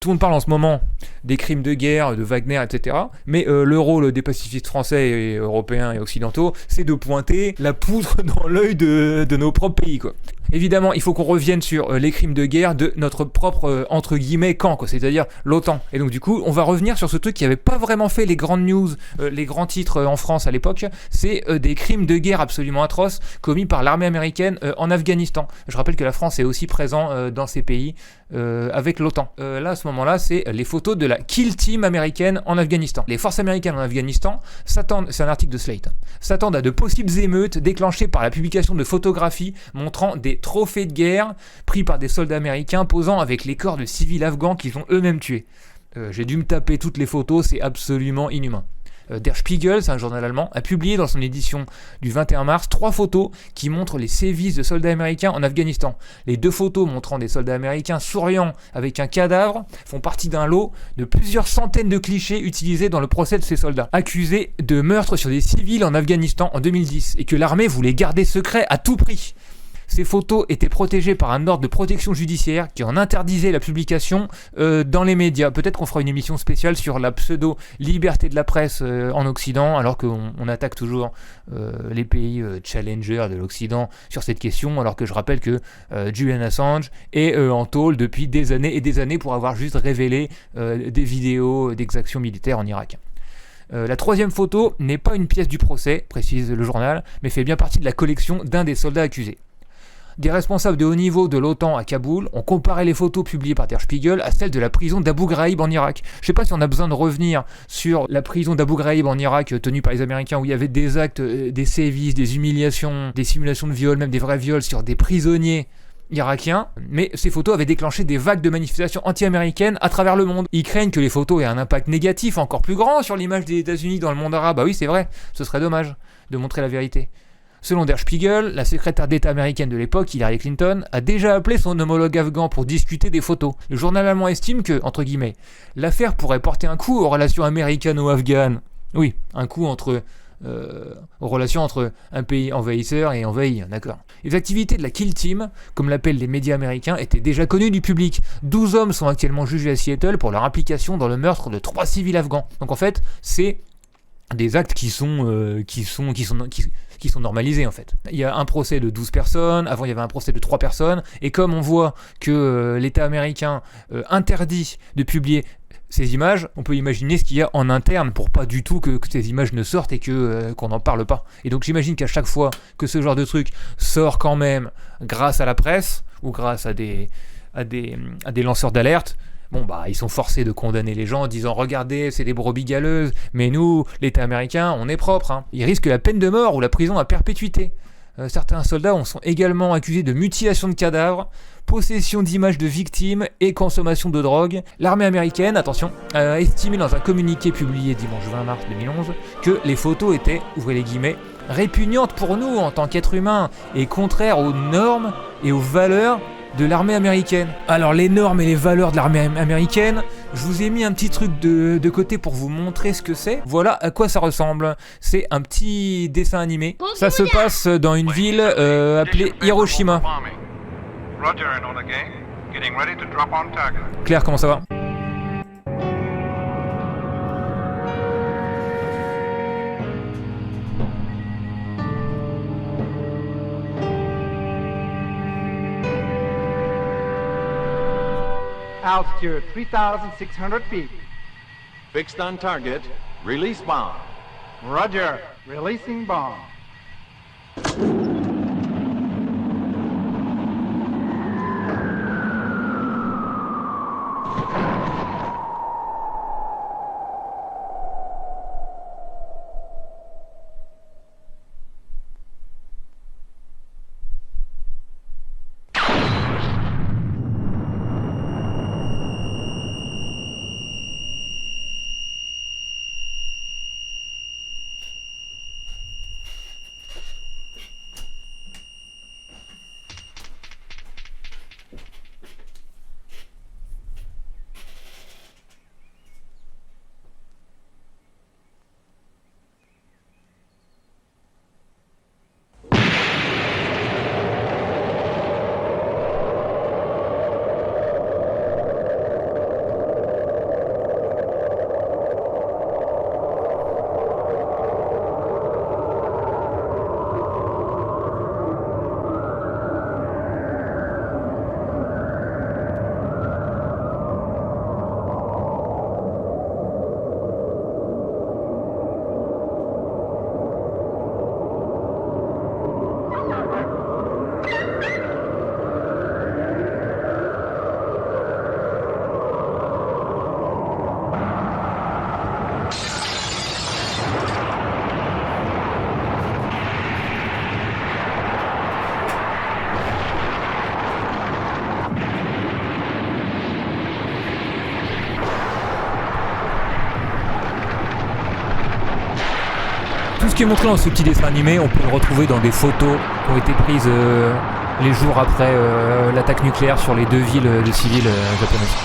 Tout le monde parle en ce moment des crimes de guerre, de Wagner, etc. Mais le rôle des pacifistes français et européens et occidentaux, c'est de pointer la poudre dans l'œil de nos propres pays, quoi. Évidemment, il faut qu'on revienne sur les crimes de guerre de notre propre, entre guillemets, camp, quoi, c'est-à-dire l'OTAN. Et donc du coup, on va revenir sur ce truc qui n'avait pas vraiment fait les grandes news, les grands titres en France à l'époque, c'est des crimes de guerre absolument atroces commis par l'armée américaine en Afghanistan. Je rappelle que la France est aussi présente dans ces pays avec l'OTAN. Là, à ce moment-là, c'est les photos de la Kill Team américaine en Afghanistan. Les forces américaines en Afghanistan s'attendent, c'est un article de Slate, s'attendent à de possibles émeutes déclenchées par la publication de photographies montrant des trophées de guerre pris par des soldats américains posant avec les corps de civils afghans qu'ils ont eux-mêmes tués. J'ai dû me taper toutes les photos, c'est absolument inhumain. Der Spiegel, c'est un journal allemand, a publié dans son édition du 21 mars 3 photos qui montrent les sévices de soldats américains en Afghanistan. Les 2 photos montrant des soldats américains souriant avec un cadavre font partie d'un lot de plusieurs centaines de clichés utilisés dans le procès de ces soldats, accusés de meurtre sur des civils en Afghanistan en 2010 et que l'armée voulait garder secret à tout prix. Ces photos étaient protégées par un ordre de protection judiciaire qui en interdisait la publication dans les médias. Peut-être qu'on fera une émission spéciale sur la pseudo-liberté de la presse en Occident, alors qu'on attaque toujours les pays challengers de l'Occident sur cette question, alors que je rappelle que Julian Assange est en tôle depuis des années et des années pour avoir juste révélé des vidéos d'exactions militaires en Irak. La 3e photo n'est pas une pièce du procès, précise le journal, mais fait bien partie de la collection d'un des soldats accusés. Des responsables de haut niveau de l'OTAN à Kaboul ont comparé les photos publiées par Der Spiegel à celles de la prison d'Abu Ghraib en Irak. Je ne sais pas si on a besoin de revenir sur la prison d'Abu Ghraib en Irak tenue par les Américains où il y avait des actes, des sévices, des humiliations, des simulations de viol, même des vrais viols sur des prisonniers irakiens, mais ces photos avaient déclenché des vagues de manifestations anti-américaines à travers le monde. Ils craignent que les photos aient un impact négatif encore plus grand sur l'image des États-Unis dans le monde arabe. Bah oui, c'est vrai, ce serait dommage de montrer la vérité. Selon Der Spiegel, la secrétaire d'État américaine de l'époque, Hillary Clinton, a déjà appelé son homologue afghan pour discuter des photos. Le journal allemand estime que, entre guillemets, l'affaire pourrait porter un coup aux relations américano-afghanes. Oui, un coup aux relations entre un pays envahisseur et envahi, d'accord. Les activités de la Kill Team, comme l'appellent les médias américains, étaient déjà connues du public. 12 hommes sont actuellement jugés à Seattle pour leur implication dans le meurtre de 3 civils afghans. Donc en fait, c'est des actes qui sont normalisés en fait. Il y a un procès de 12 personnes, avant il y avait un procès de 3 personnes, et comme on voit que l'État américain interdit de publier ces images, on peut imaginer ce qu'il y a en interne pour pas du tout que ces images ne sortent et qu'on n'en parle pas. Et donc j'imagine qu'à chaque fois que ce genre de truc sort quand même grâce à la presse ou grâce à des lanceurs d'alerte, bon bah ils sont forcés de condamner les gens en disant regardez c'est des brebis galeuses, mais nous l'État américain on est propre, hein. Ils risquent la peine de mort ou la prison à perpétuité. Certains soldats sont également accusés de mutilation de cadavres, possession d'images de victimes et consommation de drogue. L'armée américaine, attention, a estimé dans un communiqué publié dimanche 20 mars 2011 que les photos étaient, ouvrez les guillemets, répugnantes pour nous en tant qu'êtres humains et contraires aux normes et aux valeurs de l'armée américaine. Alors les normes et les valeurs de l'armée américaine, je vous ai mis un petit truc de côté pour vous montrer ce que c'est. Voilà à quoi ça ressemble. C'est un petit dessin animé. Ça se passe dans une ville appelée Hiroshima. Claire, comment ça va ? Altitude 3,600 feet. Fixed on target. Release bomb. Roger. Releasing bomb. qui est montré dans ce petit dessin animé, on peut le retrouver dans des photos qui ont été prises les jours après l'attaque nucléaire sur les 2 villes de civils japonaises.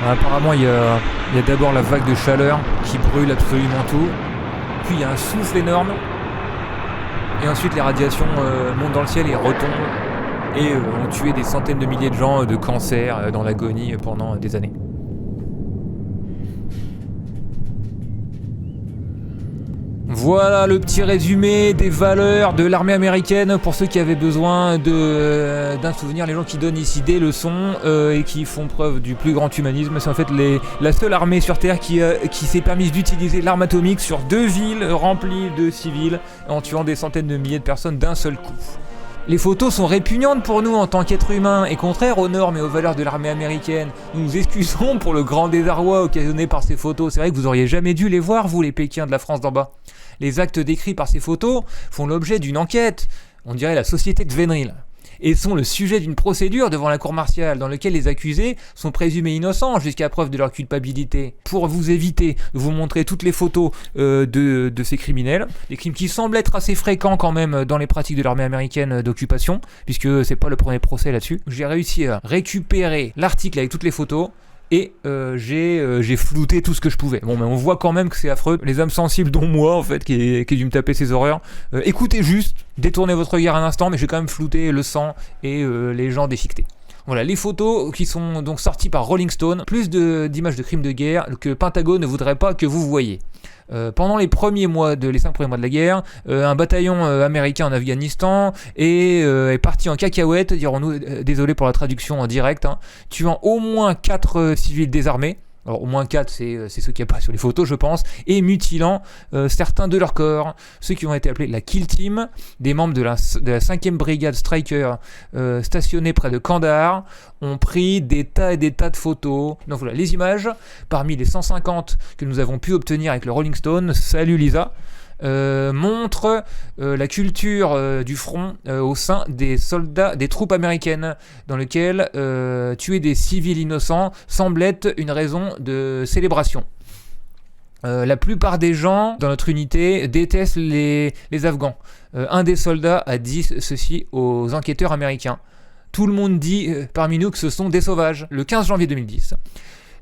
Apparemment, il y a d'abord la vague de chaleur qui brûle absolument tout. Puis il y a un souffle énorme. Et ensuite, les radiations montent dans le ciel et retombent. Et ont tué des centaines de milliers de gens de cancer dans l'agonie pendant des années. Voilà le petit résumé des valeurs de l'armée américaine pour ceux qui avaient besoin d'un souvenir. Les gens qui donnent ici des leçons et qui font preuve du plus grand humanisme. C'est en fait la seule armée sur Terre qui s'est permise d'utiliser l'arme atomique sur 2 villes remplies de civils en tuant des centaines de milliers de personnes d'un seul coup. Les photos sont répugnantes pour nous en tant qu'êtres humains et contraires aux normes et aux valeurs de l'armée américaine. Nous nous excusons pour le grand désarroi occasionné par ces photos. C'est vrai que vous auriez jamais dû les voir, vous les Pékins de la France d'en bas. Les actes décrits par ces photos font l'objet d'une enquête, on dirait la société de Vénril, et sont le sujet d'une procédure devant la cour martiale dans laquelle les accusés sont présumés innocents jusqu'à preuve de leur culpabilité. Pour vous éviter de vous montrer toutes les photos de ces criminels, des crimes qui semblent être assez fréquents quand même dans les pratiques de l'armée américaine d'occupation, puisque c'est pas le premier procès là-dessus, j'ai réussi à récupérer l'article avec toutes les photos, et j'ai flouté tout ce que je pouvais. Bon, mais on voit quand même que c'est affreux. Les âmes sensibles, dont moi, en fait, qui ai dû me taper ces horreurs, écoutez juste, détournez votre regard un instant, mais j'ai quand même flouté le sang et les gens déchiquetés. Voilà, les photos qui sont donc sorties par Rolling Stone, plus d'images de crimes de guerre que le Pentagone ne voudrait pas que vous voyiez. Pendant les 5 premiers mois de la guerre, un bataillon américain en Afghanistan est parti en cacahuète, dirons-nous, désolé pour la traduction en direct, tuant au moins 4 civils désarmés. Alors au moins 4, c'est ceux qui apparaissent sur les photos, je pense, et mutilant certains de leur corps. Ceux qui ont été appelés la Kill Team, des membres de la 5e brigade Striker stationnés près de Kandahar, ont pris des tas et des tas de photos. Donc voilà, les images, parmi les 150 que nous avons pu obtenir avec le Rolling Stone, salut Lisa, montre la culture du front au sein des soldats, des troupes américaines, dans lequel tuer des civils innocents semble être une raison de célébration. La plupart des gens dans notre unité détestent les Afghans. Un des soldats a dit ceci aux enquêteurs américains. Tout le monde dit parmi nous que ce sont des sauvages. Le 15 janvier 2010,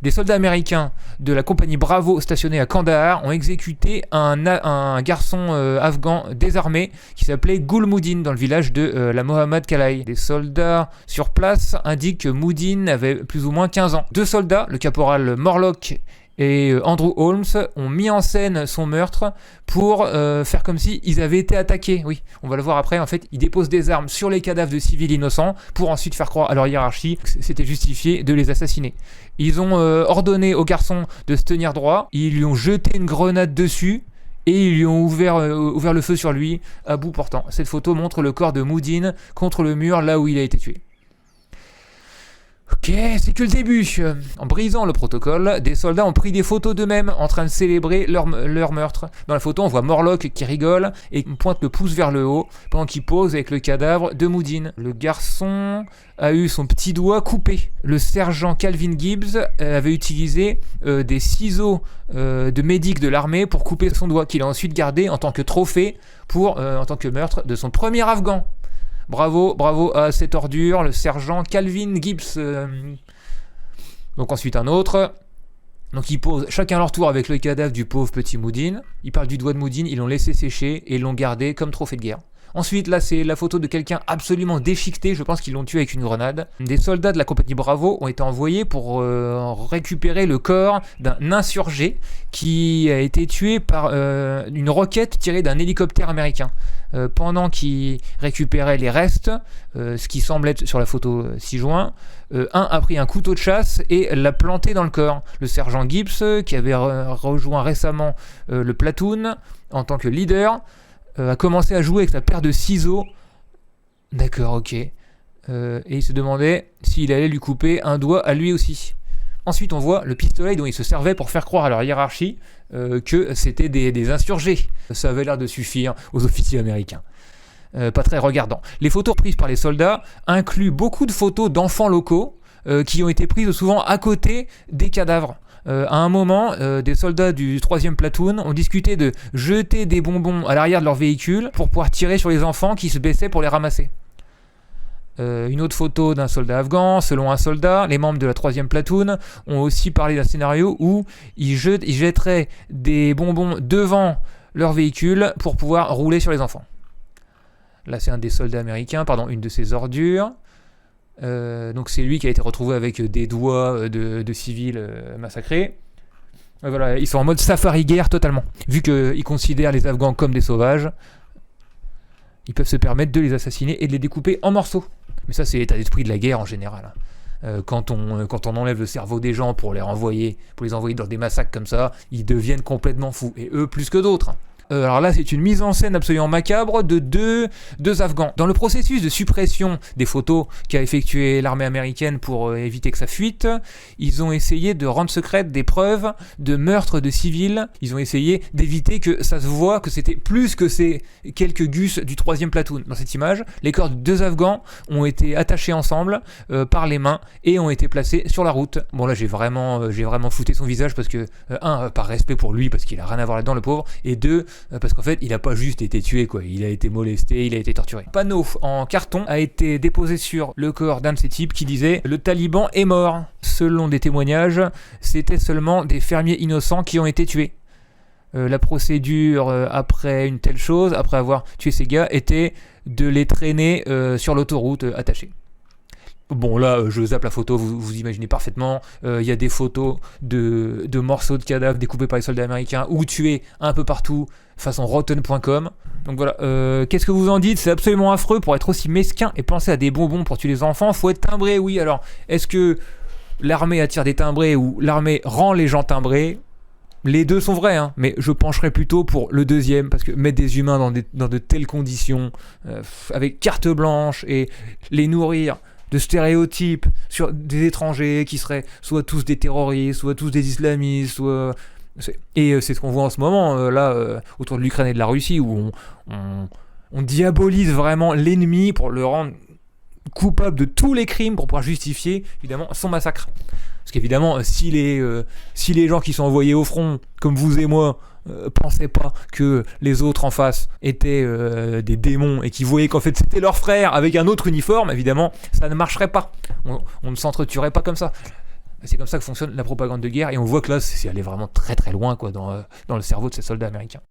des soldats américains de la compagnie Bravo stationnés à Kandahar ont exécuté un garçon afghan désarmé qui s'appelait Gul Moudin dans le village de la Mohammad Kalai. Des soldats sur place indiquent que Moudin avait plus ou moins 15 ans. 2 soldats, le caporal Morlock et Andrew Holmes, ont mis en scène son meurtre pour faire comme si ils avaient été attaqués. Oui, on va le voir après. En fait, ils déposent des armes sur les cadavres de civils innocents pour ensuite faire croire à leur hiérarchie que c'était justifié de les assassiner. Ils ont ordonné au garçon de se tenir droit, ils lui ont jeté une grenade dessus et ils lui ont ouvert le feu sur lui à bout portant. Cette photo montre le corps de Moudin contre le mur là où il a été tué. Ok, c'est que le début. En brisant le protocole, des soldats ont pris des photos d'eux-mêmes en train de célébrer leur meurtre. Dans la photo, on voit Morlock qui rigole et pointe le pouce vers le haut pendant qu'il pose avec le cadavre de Moudin. Le garçon a eu son petit doigt coupé. Le sergent Calvin Gibbs avait utilisé des ciseaux de médic de l'armée pour couper son doigt, qu'il a ensuite gardé en tant que trophée en tant que meurtre de son premier Afghan. Bravo à cette ordure, le sergent Calvin Gibbs. Donc ensuite un autre. Donc ils posent chacun leur tour avec le cadavre du pauvre petit Moudin. Ils parlent du doigt de Moudin, ils l'ont laissé sécher et l'ont gardé comme trophée de guerre. Ensuite, là, c'est la photo de quelqu'un absolument déchiqueté. Je pense qu'ils l'ont tué avec une grenade. Des soldats de la compagnie Bravo ont été envoyés pour récupérer le corps d'un insurgé qui a été tué par une roquette tirée d'un hélicoptère américain. Pendant qu'ils récupéraient les restes, ce qui semble être sur la photo 6 juin, un a pris un couteau de chasse et l'a planté dans le corps. Le sergent Gibbs, qui avait rejoint récemment le platoon en tant que leader, a commencé à jouer avec sa paire de ciseaux. D'accord, ok. Et il se demandait s'il allait lui couper un doigt à lui aussi. Ensuite, on voit le pistolet dont ils se servaient pour faire croire à leur hiérarchie que c'était des insurgés. Ça avait l'air de suffire aux officiers américains. Pas très regardant. Les photos prises par les soldats incluent beaucoup de photos d'enfants locaux qui ont été prises souvent à côté des cadavres. À un moment, des soldats du 3e platoon ont discuté de jeter des bonbons à l'arrière de leur véhicule pour pouvoir tirer sur les enfants qui se baissaient pour les ramasser. Une autre photo d'un soldat afghan. Selon un soldat, les membres de la 3e platoon ont aussi parlé d'un scénario où ils jetteraient des bonbons devant leur véhicule pour pouvoir rouler sur les enfants. Là, c'est un des soldats américains, une de ses ordures. Donc c'est lui qui a été retrouvé avec des doigts de civils massacrés. Voilà, ils sont en mode safari-guerre totalement. Vu qu'ils considèrent les Afghans comme des sauvages, ils peuvent se permettre de les assassiner et de les découper en morceaux. Mais ça, c'est l'état d'esprit de la guerre en général. Quand on enlève le cerveau des gens pour les envoyer dans des massacres comme ça, ils deviennent complètement fous. Et eux, plus que d'autres. Alors là, c'est une mise en scène absolument macabre de deux Afghans. Dans le processus de suppression des photos qu'a effectué l'armée américaine pour éviter que ça fuite, ils ont essayé de rendre secrètes des preuves de meurtre de civils. Ils ont essayé d'éviter que ça se voit que c'était plus que ces quelques gus du 3e platoon. Dans cette image, les corps de 2 Afghans ont été attachés ensemble par les mains et ont été placés sur la route. Bon là, j'ai vraiment flouté son visage parce que, par respect pour lui, parce qu'il a rien à voir là-dedans, le pauvre, et 2, parce qu'en fait, il a pas juste été tué, quoi. Il a été molesté, il a été torturé. Panneau en carton a été déposé sur le corps d'un de ces types qui disait « Le Taliban est mort ». Selon des témoignages, c'était seulement des fermiers innocents qui ont été tués. La procédure après une telle chose, après avoir tué ces gars, était de les traîner sur l'autoroute attachés. Bon là, je zappe la photo, vous imaginez parfaitement, il y a des photos de morceaux de cadavres découpés par les soldats américains ou tués un peu partout, façon rotten.com. Donc voilà, qu'est-ce que vous en dites ? C'est absolument affreux pour être aussi mesquin et penser à des bonbons pour tuer les enfants, faut être timbré, oui. Alors, est-ce que l'armée attire des timbrés ou l'armée rend les gens timbrés ? Les deux sont vrais, hein, mais je pencherais plutôt pour le deuxième, parce que mettre des humains dans de telles conditions, avec carte blanche, et les nourrir de stéréotypes sur des étrangers qui seraient soit tous des terroristes, soit tous des islamistes, et c'est ce qu'on voit en ce moment, autour de l'Ukraine et de la Russie, où on diabolise vraiment l'ennemi pour le rendre coupable de tous les crimes pour pouvoir justifier, évidemment, son massacre. Parce qu'évidemment, si les gens qui sont envoyés au front, comme vous et moi, pensaient pas que les autres en face étaient des démons et qui voyaient qu'en fait c'était leur frère avec un autre uniforme, évidemment, ça ne marcherait pas. On ne s'entretuerait pas comme ça. C'est comme ça que fonctionne la propagande de guerre, et on voit que là, c'est allé vraiment très très loin, quoi, dans le cerveau de ces soldats américains.